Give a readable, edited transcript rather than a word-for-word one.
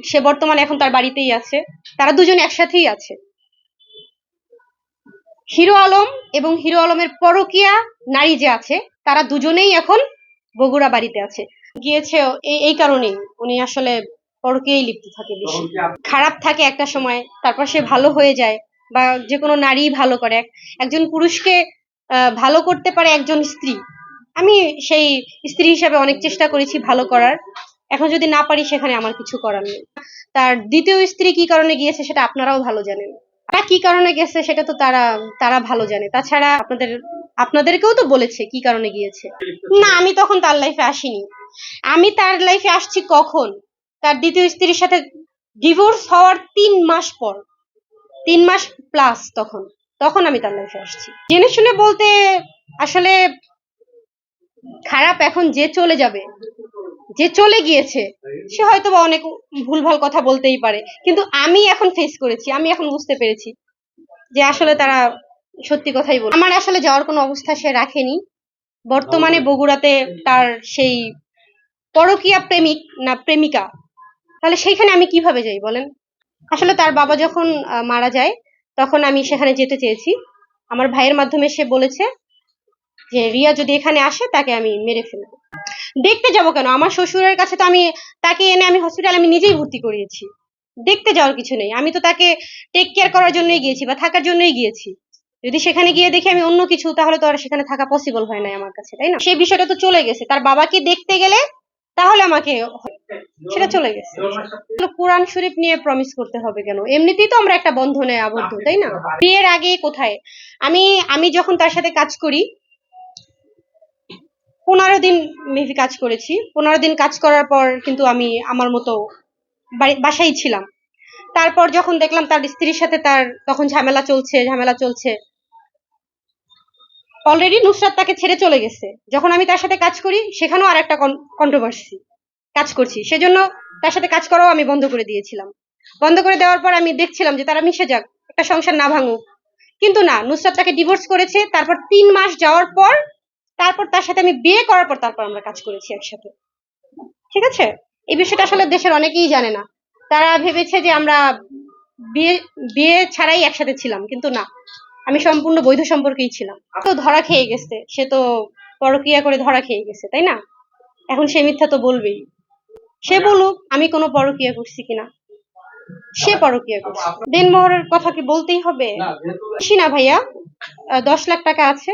সে বর্তমানে এখন তার বাড়িতেই আছে, তারা দুজন একসাথেই আছে। হিরো আলম এবং হিরো আলমের পরকীয়া নারী যে আছে তারা দুজনেই এখন বগুড়া বাড়িতে আছে। গিয়েছে এই কারণেই, উনি আসলে পরকীয়ায় লিপ্ত থাকে বেশি। খারাপ থাকে একটা সময়, তারপর সে ভালো হয়ে যায়, বা যে কোনো নারী ভালো করে। একজন পুরুষকে ভালো করতে পারে একজন স্ত্রী। আমি সেই স্ত্রী হিসাবে অনেক চেষ্টা করেছি ভালো করার, এখন যদি না পারি সেখানে আমার কিছু করার নেই। তার দ্বিতীয় স্ত্রী কি কারণে গিয়েছে সেটা আপনারাও ভালো জানেন, তারা কি কারণে গেছে সেটা তো তারা ভালো জানে। তাছাড়া আপনাদেরকেও তো বলেছে কি কারণে গিয়েছে। না, আমি তখন তার লাইফে আসিনি। আমি তার লাইফে আসছি কখন, তার দ্বিতীয় স্ত্রীর সাথে ডিভোর্স হওয়ার 3 মাস পর, 3 মাস প্লাস। তখন আমি তার লাইফে আসছি। জেনে শুনে বলতে আসলে খারাপ, এখন যে চলে যাবে, যে চলে গিয়েছে সে হয়তো বা অনেক ভুলভাল কথা বলতেই পারে, কিন্তু আমি এখন ফেস করেছি, আমি এখন বুঝতে পেরেছি যে আসলে তারা সত্যি কথাই বলে। আমার আসলে যাওয়ার কোনো অবস্থা সে রাখেনি। বর্তমানে বগুড়াতে তার সেই পরকীয়া প্রেমিক না প্রেমিকা, তাহলে সেইখানে আমি কিভাবে যাই বলেন? আসলে তার বাবা যখন মারা যায় তখন আমি সেখানে যেতে চেয়েছি। আমার ভাইয়ের মাধ্যমে সে বলেছে যে রিয়া যদি এখানে আসে তাকে আমি মেরে ফেলবো। দেখতে যাব কেন? আমার শ্বশুরের কাছে তো আমি তাকে এনে আমি হসপিটালে আমি নিজেই ভর্তি করিয়েছি। দেখতে যাওয়ার কিছু নেই, আমি তো তাকে টেক কেয়ার করার জন্যই গিয়েছি বা থাকার জন্যই গিয়েছি। যদি সেখানে গিয়ে দেখি আমি অন্য কিছু, তাহলে তো আর সেখানে থাকা পসিবল হয় না আমার কাছে, তাই না? সেই বিষয়টা তো চলে গেছে, তার বাবাকে দেখতে গেলে তাহলে আমাকে সেটা চলে গেছে। কোরআন শরীফ নিয়ে প্রমিস করতে হবে কেন? এমনিতেই তো আমরা একটা বন্ধনে আবদ্ধ, তাই না? বিয়ের আগে কোথায় আমি আমি যখন তার সাথে কাজ করি 15 দিন মেবি কাজ করেছি। 15 দিন কাজ করার পর কিন্তু আমি আমার মতো বাসায় ছিলাম। তারপর যখন দেখলাম তার স্ত্রীর সাথে তার তখন ঝামেলা চলছে, অলরেডি নুসরাত তাকে ছেড়ে চলে গেছে। যখন আমি তার সাথে কাজ করি সেখানেও আর একটা কন্ট্রোভার্সি কাজ করছি, সেজন্য তার সাথে কাজ করাও আমি বন্ধ করে দিয়েছিলাম। বন্ধ করে দেওয়ার পর আমি দেখছিলাম যে তারা মিশে যাক, একটা সংসার না ভাঙুক, কিন্তু না, নুসরাত তাকে ডিভোর্স করেছে। তারপর 3 মাস যাওয়ার পর তারপর তার সাথে আমি বিয়ে করার পর তারপর আমরা কাজ করেছি একসাথে। ঠিক আছে, এই বিষয়টা আসলে দেশের অনেকেই জানে না। তারা ভেবেছে যে আমরা বিয়ে বিয়ে ছাড়াই একসাথে ছিলাম, কিন্তু না, আমি সম্পূর্ণ বৈধ সম্পর্কেই ছিলাম। তো ধরা খেয়ে গেছে, সে তো পরকীয়া করে ধরা খেয়ে গেছে, তাই না? এখন সে মিথ্যা তো বলবেই। সে বলুক আমি কোনো পরকীয়া করছি কিনা, সে পরকীয়া করছে। দেনমোহরের কথা কি বলতেই হবে? বেশি না ভাইয়া, 10 লাখ টাকা আছে।